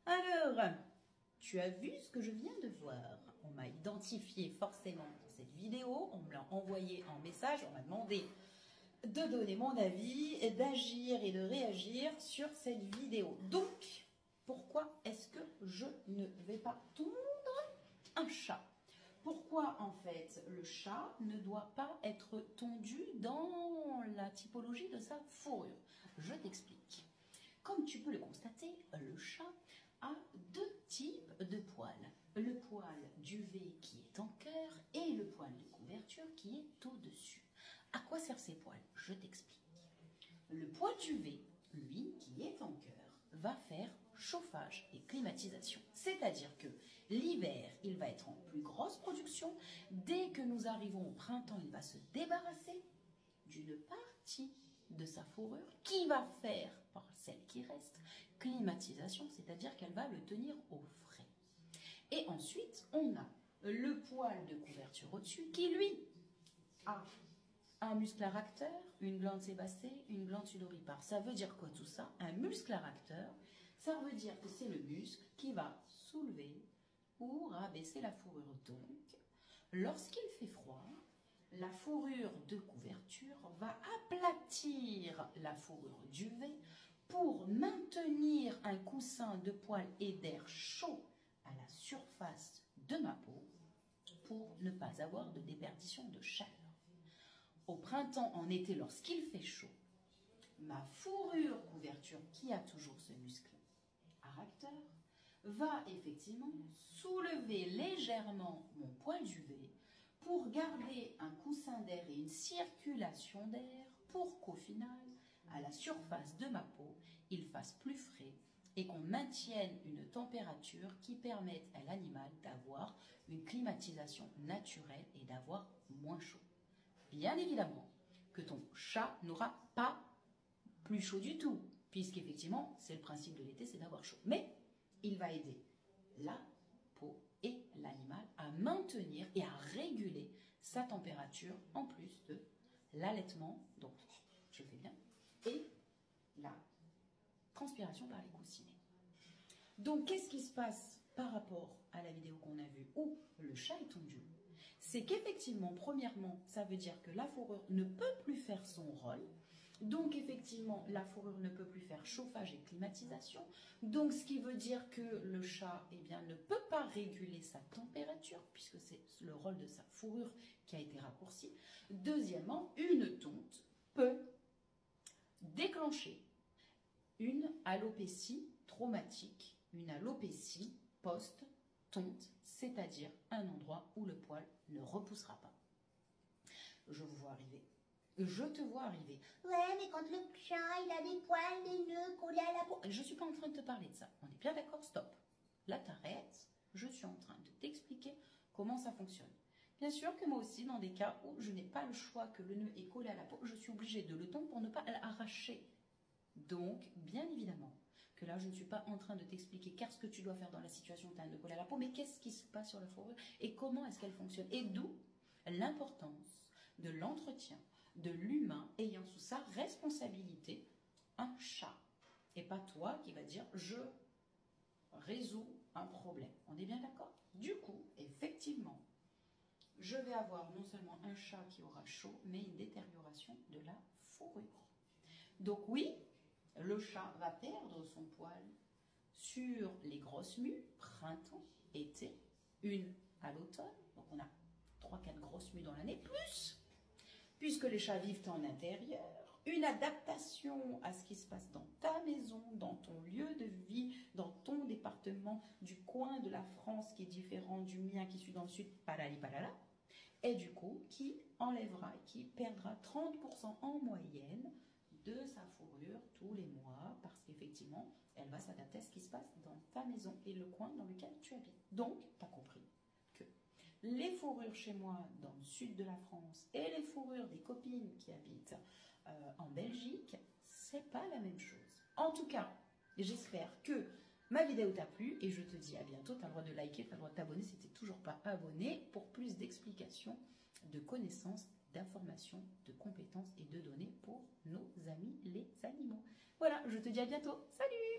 Alors, tu as vu ce que je viens de voir? On m'a identifié forcément dans cette vidéo, on me l'a envoyé en message, on m'a demandé de donner mon avis, d'agir et de réagir sur cette vidéo. Donc, pourquoi est-ce que je ne vais pas tondre un chat? Pourquoi en fait le chat ne doit pas être tondu dans la typologie de sa fourrure? Je t'explique. Comme tu peux le constater, le chat a deux types de poils. Le poil duvet qui est en cœur et le poil de couverture qui est au-dessus. À quoi servent ces poils? Je t'explique. Le poil duvet, lui, qui est en cœur, va faire chauffage et climatisation. C'est-à-dire que l'hiver, il va être en plus grosse production. Dès que nous arrivons au printemps, il va se débarrasser d'une partie de sa fourrure qui va faire, par celle qui reste, climatisation, c'est-à-dire qu'elle va le tenir au frais. Et ensuite, on a le poil de couverture au-dessus qui, lui, a un muscle arrecteur, une glande sébacée, une glande sudoripare. Ça veut dire quoi tout ça? Un muscle arrecteur, ça veut dire que c'est le muscle qui va soulever ou rabaisser la fourrure. Donc, lorsqu'il fait froid, la fourrure de couverture va aplatir la fourrure duvet pour maintenir un coussin de poils et d'air chaud à la surface de ma peau pour ne pas avoir de déperdition de chaleur. Au printemps, en été, lorsqu'il fait chaud, ma fourrure couverture, qui a toujours ce muscle arrecteur, va effectivement soulever légèrement mon poil duvet pour garder un coussin d'air et une circulation d'air pour qu'au final, à la surface de ma peau, il fasse plus frais et qu'on maintienne une température qui permette à l'animal d'avoir une climatisation naturelle et d'avoir moins chaud. Bien évidemment que ton chat n'aura pas plus chaud du tout, puisqu'effectivement, c'est le principe de l'été, c'est d'avoir chaud. Mais il va aider la peau et l'animal à maintenir et à réguler sa température en plus de l'allaitement, donc je fais bien, et la transpiration par les coussinets. Donc, qu'est-ce qui se passe par rapport à la vidéo qu'on a vue où le chat est tondu? C'est qu'effectivement, premièrement, ça veut dire que la fourrure ne peut plus faire son rôle. Donc, effectivement, la fourrure ne peut plus faire chauffage et climatisation. Donc, ce qui veut dire que le chat, eh bien, ne peut pas réguler sa température, puisque c'est le rôle de sa fourrure qui a été raccourci. Deuxièmement, une tonte peut déclencher une alopécie traumatique, une alopécie post-tonte, c'est-à-dire un endroit où le poil ne repoussera pas. Je vous vois arriver. Je te vois arriver. Ouais, mais quand le chat, il a des poils, des nœuds collés à la peau. Je ne suis pas en train de te parler de ça. On est bien d'accord? Stop. Là, t'arrêtes. Je suis en train de t'expliquer comment ça fonctionne. Bien sûr que moi aussi, dans des cas où je n'ai pas le choix que le nœud est collé à la peau, je suis obligée de le tondre pour ne pas l'arracher. Donc, bien évidemment, que là, je ne suis pas en train de t'expliquer qu'est-ce que tu dois faire dans la situation où tu as un nœud collé à la peau, mais qu'est-ce qui se passe sur la fourrure et comment est-ce qu'elle fonctionne. Et d'où l'importance de l'entretien de l'humain ayant sous sa responsabilité un chat. Et pas toi qui va dire « je résous un problème ». On est bien d'accord? Du coup, effectivement, je vais avoir non seulement un chat qui aura chaud, mais une détérioration de la fourrure. Donc oui, le chat va perdre son poil sur les grosses mues, printemps, été, une à l'automne. Donc on a 3-4 grosses mues dans l'année, plus, puisque les chats vivent en intérieur, une adaptation à ce qui se passe dans ta maison, dans ton lieu de vie, dans ton département, du coin de la France qui est différent du mien qui suis dans le sud, palali palala, et du coup qui enlèvera et qui perdra 30% en moyenne de sa fourrure tous les mois, parce qu'effectivement, elle va s'adapter à ce qui se passe dans ta maison et le coin dans lequel tu habites. Donc, tu as compris que les fourrures chez moi dans le sud de la France et les fourrures des copines qui habitent en Belgique, c'est pas la même chose. En tout cas, j'espère que ma vidéo t'a plu et je te dis à bientôt. Tu as le droit de liker, tu as le droit de t'abonner si tu n'es toujours pas abonné pour plus d'explications, de connaissances, d'informations, de compétences et de données pour nos amis. Voilà, je te dis à bientôt. Salut!